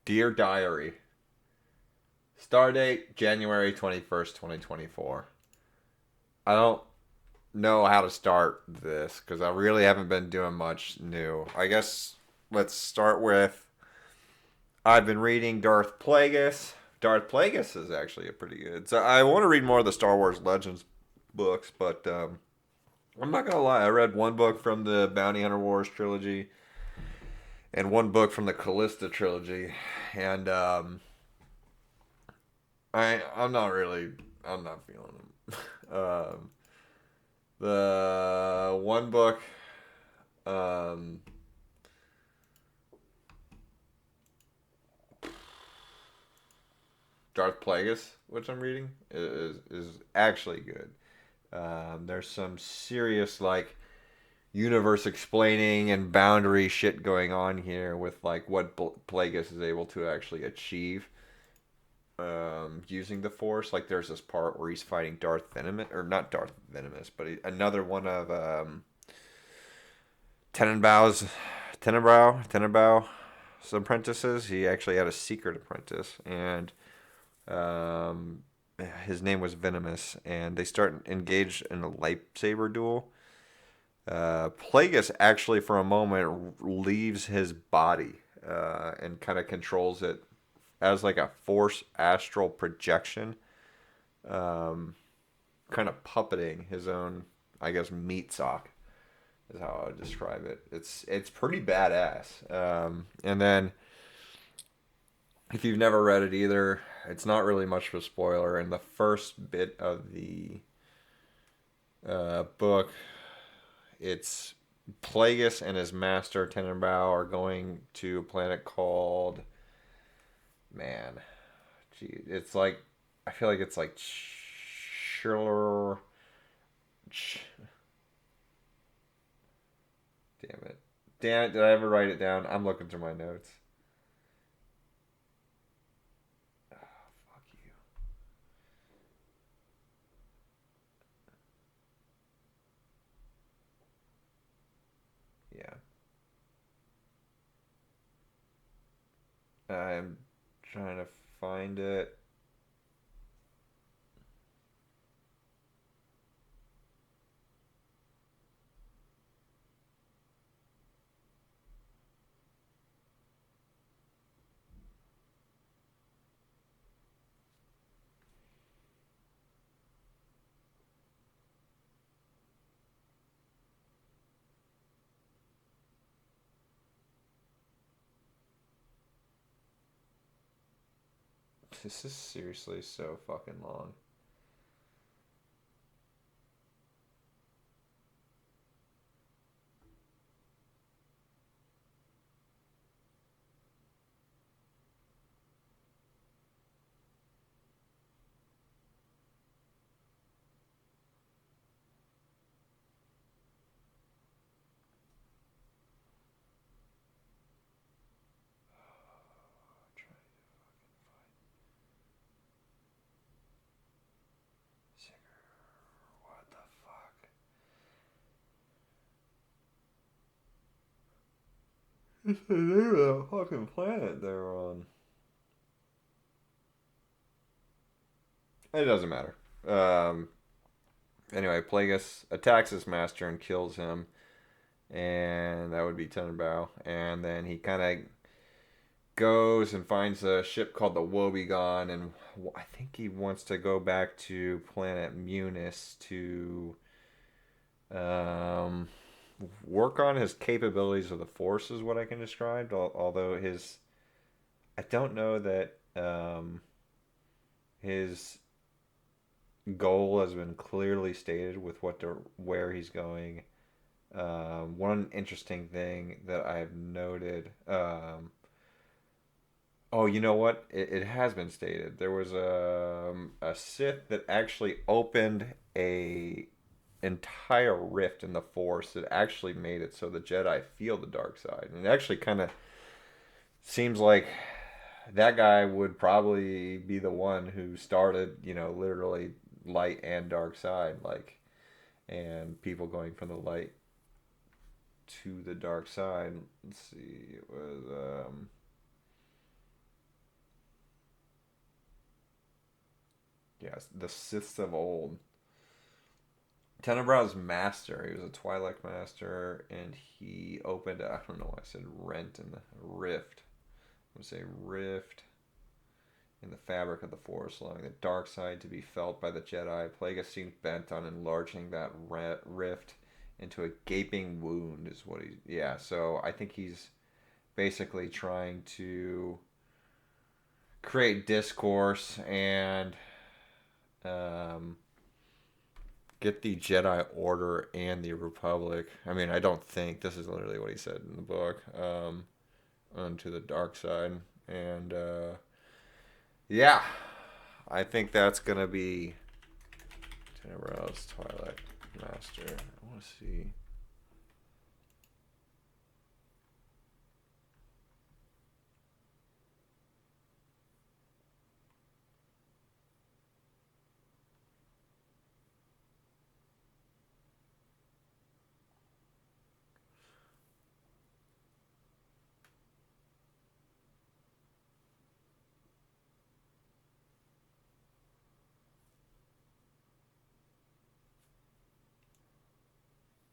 Dear Diary. Stardate January 21st, 2024. I don't know how to start this because I really haven't been doing much new. I guess let's start with I've been reading Darth Plagueis. Darth Plagueis is actually a pretty good. So I want to read more of the Star Wars Legends books, but I'm not gonna lie. I read one book from the Bounty Hunter Wars trilogy and one book from the Callista trilogy, and I'm not feeling them. The one book, um, Darth Plagueis, which I'm reading, is actually good. There's some serious like universe explaining and boundary shit going on here with like what Plagueis is able to actually achieve using the Force. Like there's this part where he's fighting Darth Venomous, or not Darth Venomous, but another one of Tenenbau's Tenenbau's apprentices. He actually had a secret apprentice, and um, his name was Venomous, and they start engaged in a lightsaber duel. Plagueis actually, for a moment, leaves his body and kind of controls it as like a force astral projection, um, kind of puppeting his own, I guess, meat sock is how I would describe it. It's pretty badass. And then if you've never read it either, it's not really much of a spoiler. In the first bit of the book, it's Plagueis and his master Tenenbaum are going to a planet called man. Gee, it's like I feel like it's like Chiller. Damn it. Damn it, did I ever write it down? I'm looking through my notes. Oh, fuck you. Yeah. I'm trying to find it. This is seriously so fucking long. What the fuck? It's the name of the fucking planet they're on. It doesn't matter. Um, anyway, Plagueis attacks his master and kills him, and that would be Tenenbaum. And then he kind of goes and finds a ship called the Woebegone, and I think he wants to go back to planet Munis to um, work on his capabilities of the Force, is what I can describe. Although I don't know that his goal has been clearly stated with where he's going. One interesting thing that I've noted. Oh, you know what? It has been stated. There was a Sith that actually opened a entire rift in the Force that actually made it so the Jedi feel the dark side. And it actually kind of seems like that guy would probably be the one who started, literally light and dark side, like, and people going from the light to the dark side. Let's see, it was Yes, the Siths of old. Tenebrau's master. He was a Twi'lek master, and he opened. I don't know why I said rent in the rift. I'm gonna say rift in the fabric of the Force, allowing the dark side to be felt by the Jedi. Plagueis seems bent on enlarging that rift into a gaping wound. Is what he. Yeah. So I think he's basically trying to create discourse and um, get the Jedi Order and the Republic. I mean, I don't think this is literally what he said in the book. Onto the dark side, and yeah, I think that's gonna be Tenebrau's Twi'lek Master. I want to see.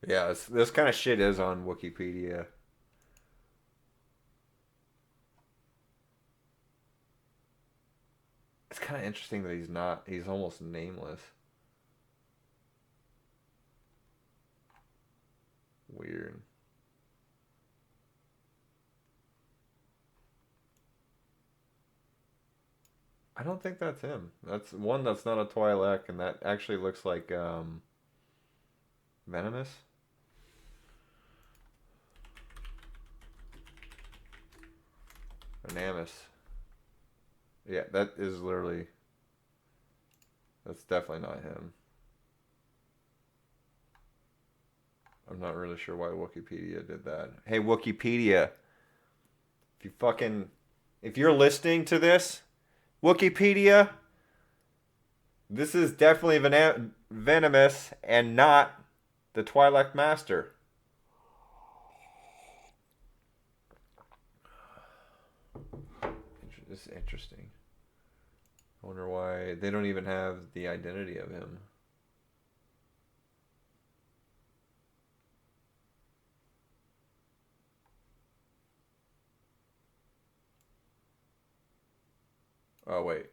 Yeah, this kind of shit is on Wikipedia. It's kind of interesting that he's not. He's almost nameless. Weird. I don't think that's him. That's one that's not a Twi'lek, and that actually looks like Venomous. Venomous. Yeah, that is literally. That's definitely not him. I'm not really sure why Wikipedia did that. Hey, Wikipedia, if you fucking, if you're listening to this, Wikipedia, this is definitely Venomous and not the Twi'lek Master. This is interesting. I wonder why they don't even have the identity of him. Oh, wait.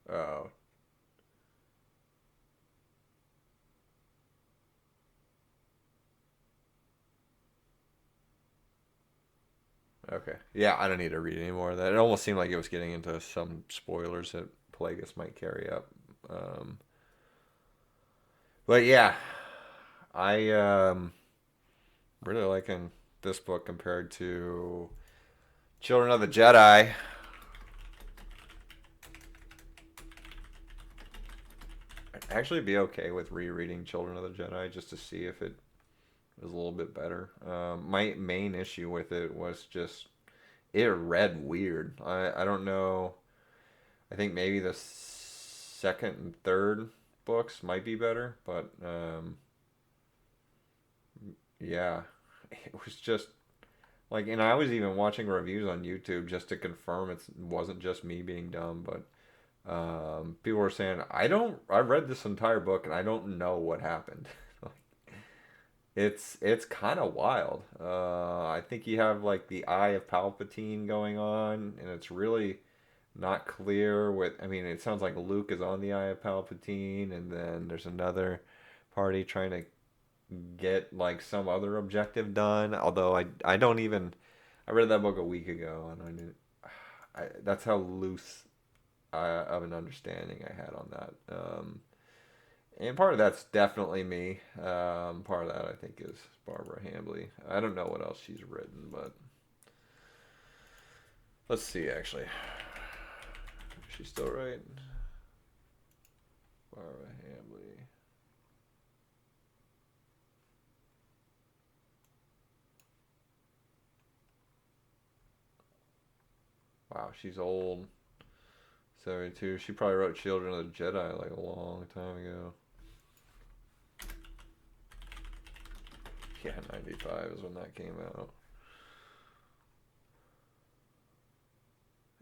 Oh. Okay. Yeah, I don't need to read any more of that. It almost seemed like it was getting into some spoilers that Plagueis might carry up. Um, but yeah, I really liking this book compared to Children of the Jedi. I'd actually be okay with rereading Children of the Jedi just to see if it was a little bit better. My main issue with it was just it read weird. I don't know. I think maybe the second and third books might be better, but yeah, it was just like, and I was even watching reviews on YouTube just to confirm it wasn't just me being dumb, but people were saying I read this entire book and I don't know what happened. It's kind of wild. I think you have like the Eye of Palpatine going on, and it's really not clear what. I mean, it sounds like Luke is on the Eye of Palpatine, and then there's another party trying to get like some other objective done. Although I don't even. I read that book a week ago, and I knew. That's how loose of an understanding I had on that. And part of that's definitely me. Part of that I think is Barbara Hambly. I don't know what else she's written, but let's see. Actually, is she still writing? Barbara Hambly. Wow, she's old. 72. She probably wrote Children of the Jedi like a long time ago. Yeah, 95 is when that came out.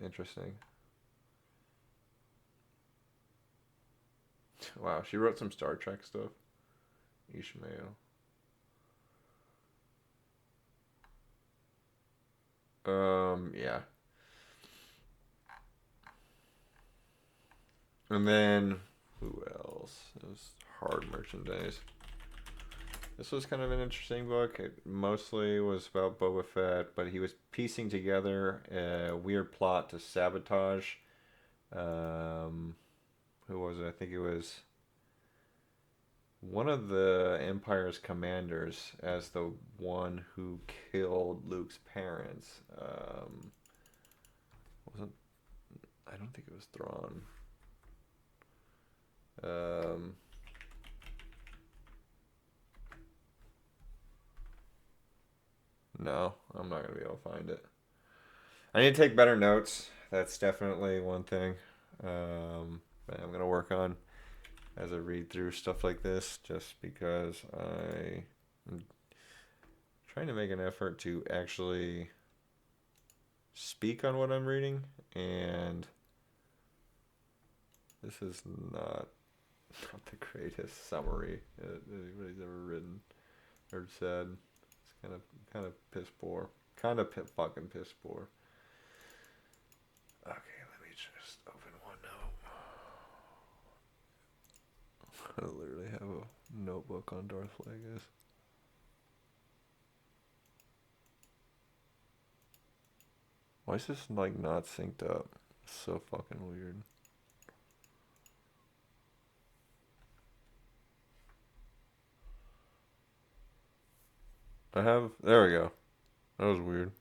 Interesting. Wow, she wrote some Star Trek stuff. Ishmael. Yeah. And then who else? It was hard merchandise. This was kind of an interesting book. It mostly was about Boba Fett, but he was piecing together a weird plot to sabotage. Um, who was it? I think it was one of the Empire's commanders as the one who killed Luke's parents. Wasn't I don't think it was Thrawn. Um, no, I'm not gonna be able to find it. I need to take better notes. That's definitely one thing. That I'm gonna work on as I read through stuff like this, just because I'm trying to make an effort to actually speak on what I'm reading, and this is not the greatest summary that anybody's ever written or said. It's kind of piss poor, fucking piss poor. Okay, let me just open one note. I literally have a notebook on Darth Plagueis. Why is this like not synced up? It's so fucking weird. There we go. That was weird.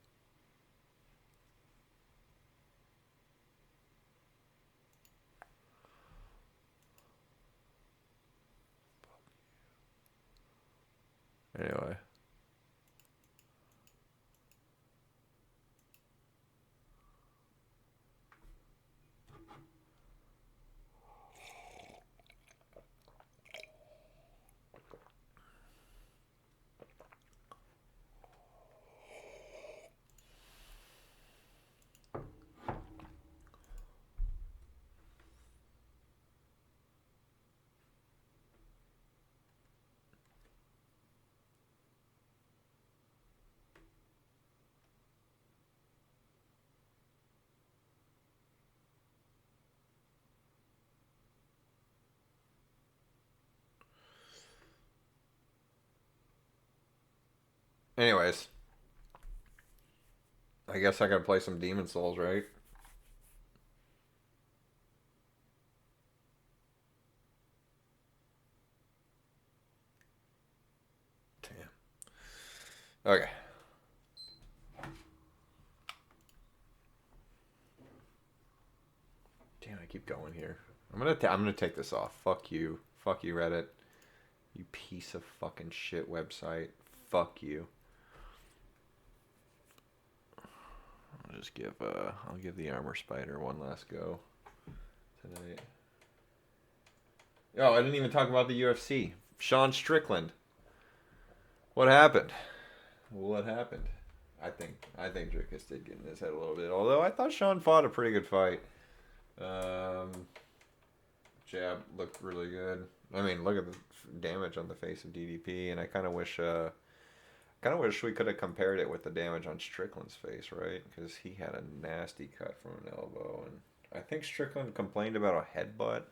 Anyway. Anyways, I guess I gotta play some Demon Souls, right? Damn. Okay. Damn, I keep going here. I'm gonna take this off. Fuck you, Reddit. You piece of fucking shit website. Fuck you. I'll give the Armor Spider one last go tonight. Oh, I didn't even talk about the UFC. Sean Strickland. What happened? What happened? I think Drickus did get in his head a little bit. Although I thought Sean fought a pretty good fight. Um, Jab looked really good. I mean, look at the damage on the face of DDP, and I kind of wish we could have compared it with the damage on Strickland's face, right? Because he had a nasty cut from an elbow, and I think Strickland complained about a headbutt.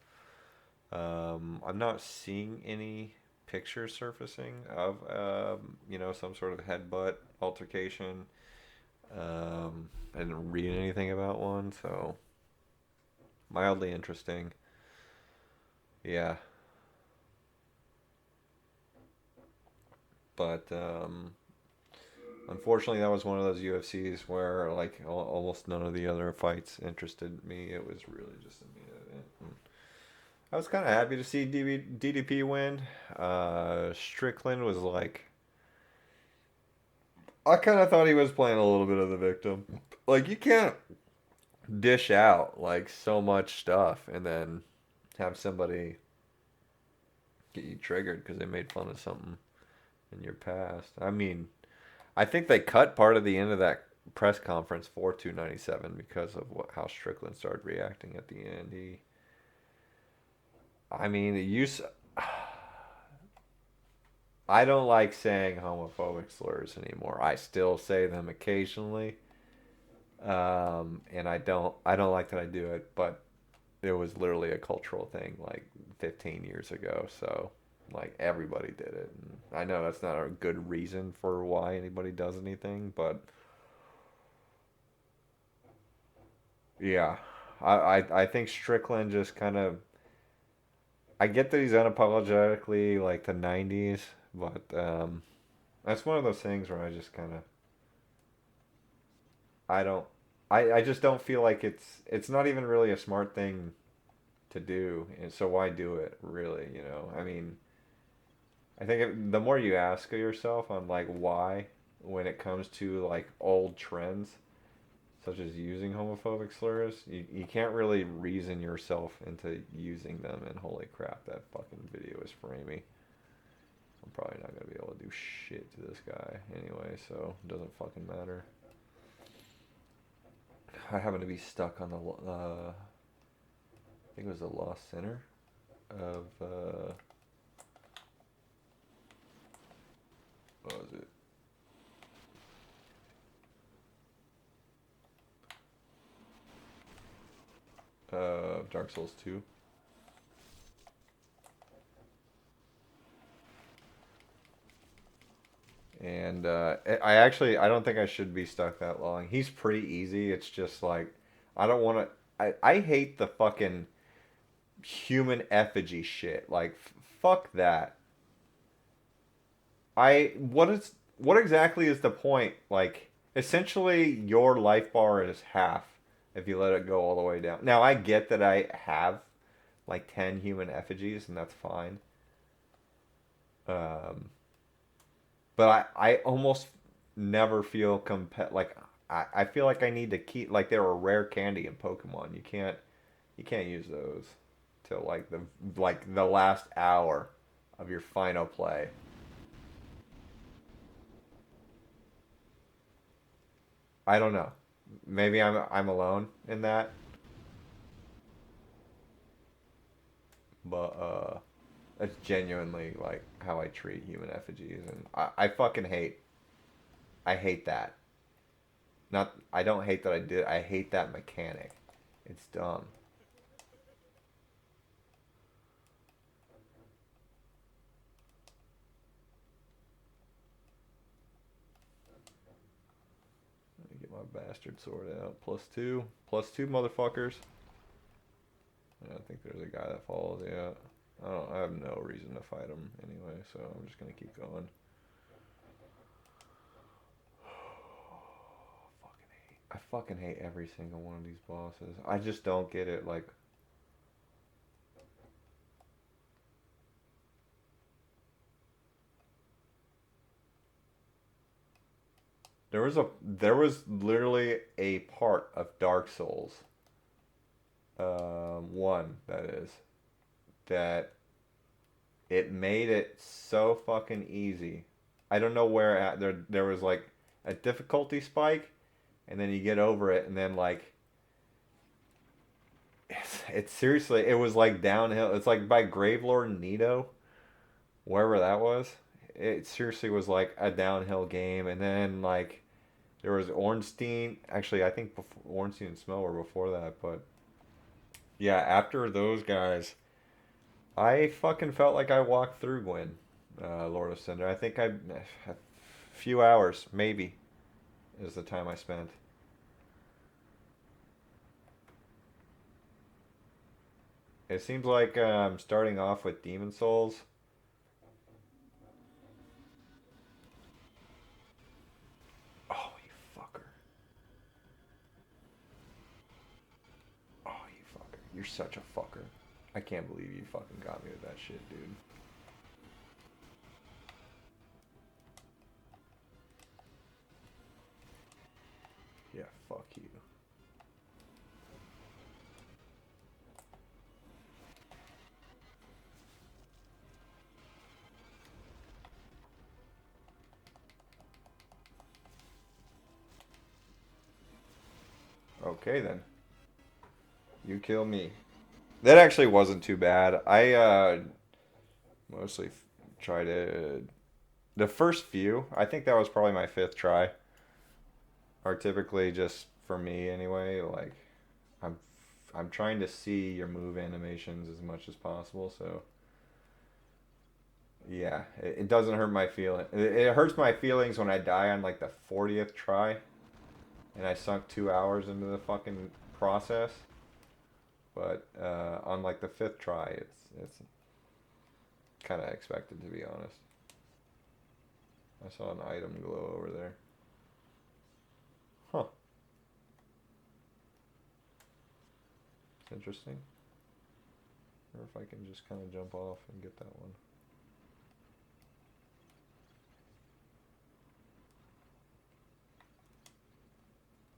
I'm not seeing any pictures surfacing of some sort of headbutt altercation. I didn't read anything about one, so mildly interesting. Yeah, but unfortunately, that was one of those UFCs where like almost none of the other fights interested me. It was really just a main event. And I was kind of happy to see DDP win. Strickland was like, I kind of thought he was playing a little bit of the victim. Like you can't dish out like so much stuff and then have somebody get you triggered because they made fun of something in your past. I mean, I think they cut part of the end of that press conference for 297 because of how Strickland started reacting at the end. I mean, I don't like saying homophobic slurs anymore. I still say them occasionally, and I don't like that I do it, but it was literally a cultural thing like 15 years ago. So like everybody did it. And I know that's not a good reason for why anybody does anything, but yeah, I think Strickland just kind of. I get that he's unapologetically like the 90s, but that's one of those things where I just kind of I don't I just don't feel like it's not even really a smart thing to do, and so why do it really? I mean, I think the more you ask yourself on like why when it comes to like old trends such as using homophobic slurs, you can't really reason yourself into using them. And holy crap, that fucking video is framey. I'm probably not gonna be able to do shit to this guy anyway, so it doesn't fucking matter. I happen to be stuck on I think it was the Lost Center of what was it? Dark Souls 2. And I don't think I should be stuck that long. He's pretty easy. It's just like I don't want to. I hate the fucking human effigy shit. Like fuck that. What exactly is the point? Like essentially your life bar is half if you let it go all the way down. Now I get that I have like 10 human effigies and that's fine. Um, but I almost never feel like I feel like I need to keep like they're a rare candy in Pokemon. You can't use those till like the last hour of your final play. I don't know. Maybe I'm alone in that, but that's genuinely like how I treat human effigies, and I fucking I hate that. Not I don't hate that I did. I hate that mechanic. It's dumb. Let me get my bastard sword out. Plus two, motherfuckers. I think there's a guy that follows. Yeah. I have no reason to fight him anyway, so I'm just gonna keep going. I fucking hate every single one of these bosses. I just don't get it. Like there was literally a part of Dark Souls, one that is, that it made it so fucking easy. I don't know where there was like a difficulty spike, and then you get over it, and then like it's seriously it was like downhill. It's like by Gravelord Nito, wherever that was. It seriously was like a downhill game, and then like there was Ornstein. Actually, I think Ornstein and Smell were before that, but yeah, after those guys, I fucking felt like I walked through Gwyn, Lord of Cinder. I think a few hours maybe is the time I spent. It seems like starting off with Demon Souls. Oh, you fucker. Oh, you fucker. You're such a fucker. I can't believe you fucking got me with that shit, dude. Yeah, fuck you. Okay then. You kill me. That actually wasn't too bad. I mostly try to the first few. I think that was probably my fifth try. Are typically just for me anyway. Like I'm I'm trying to see your move animations as much as possible. So yeah, it doesn't hurt my feeling. It hurts my feelings when I die on like the 40th try, and I sunk 2 hours into the fucking process. But on like the fifth try, it's kind of expected, to be honest. I saw an item glow over there. Huh. It's interesting. Or if I can just kind of jump off and get that one.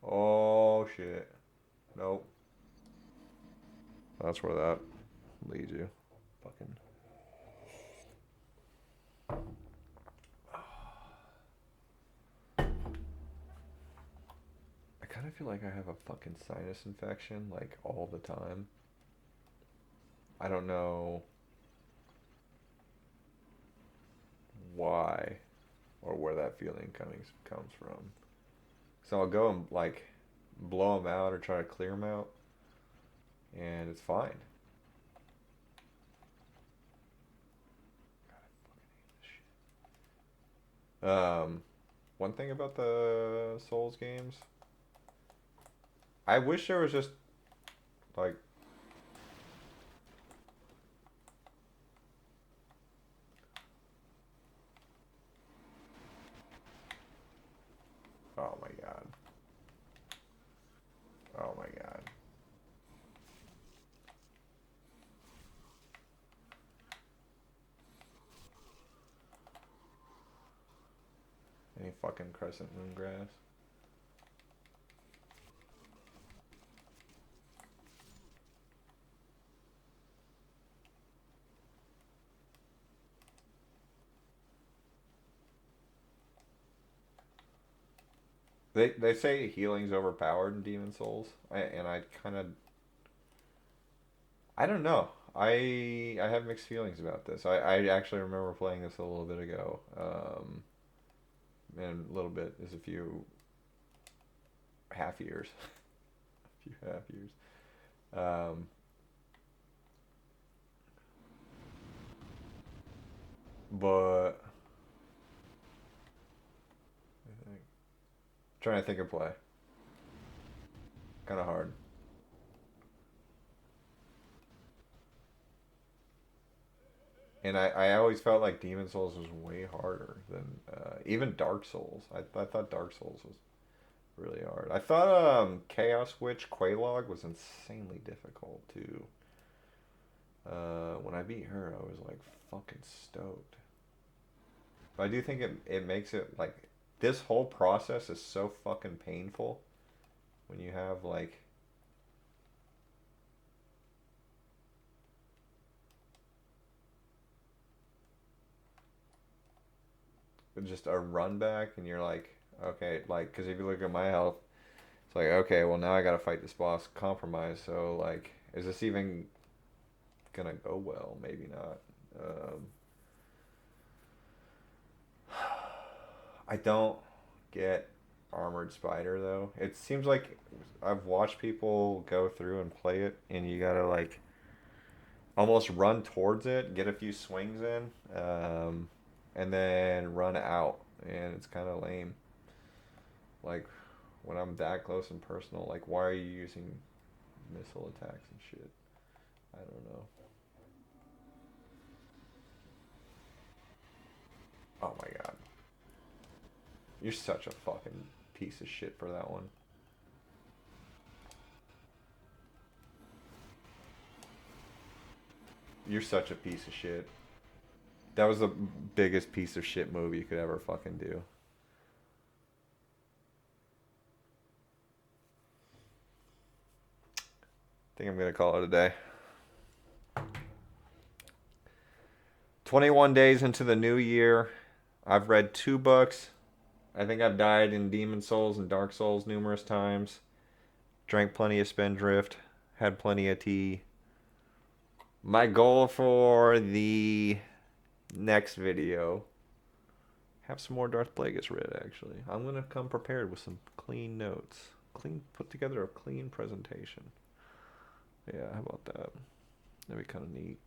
Oh shit. Nope. That's where that leads you. Fucking. I kind of feel like I have a fucking sinus infection like all the time. I don't know why or where that feeling coming comes from. So I'll go and like blow them out or try to clear them out, and it's fine. One thing about the Souls games, I wish there was just like, oh my god, oh my god. Any fucking crescent moon grass. They say healing's overpowered in Demon Souls, and I kind of I don't know. I have mixed feelings about this. I actually remember playing this a little bit ago. And a little bit is a few half years, a few half years. Um, but I think, trying to think of play, kind of hard. And I always felt like Demon Souls was way harder than even Dark Souls. I thought Dark Souls was really hard. I thought Chaos Witch Quelaag was insanely difficult too. When I beat her, I was like fucking stoked. But I do think it makes it like this whole process is so fucking painful when you have like just a run back and you're like, okay, like, because if you look at my health, it's like, okay, well, now I gotta fight this boss compromise. So, like, is this even gonna go well? Maybe not. Um, I don't get Armored Spider, though. It seems like I've watched people go through and play it, and you gotta, like, almost run towards it, get a few swings in, and then run out. And it's kind of lame. Like, when I'm that close and personal, like, why are you using missile attacks and shit? I don't know. Oh my god. You're such a fucking piece of shit for that one. You're such a piece of shit. That was the biggest piece of shit move you could ever fucking do. I think I'm gonna call it a day. 21 days into the new year. I've read 2 books. I think I've died in Demon Souls and Dark Souls numerous times. Drank plenty of Spindrift. Had plenty of tea. My goal for the next video, have some more Darth Plagueis read, actually. I'm going to come prepared with some clean notes. Put together a clean presentation. Yeah, how about that? That'd be kind of neat.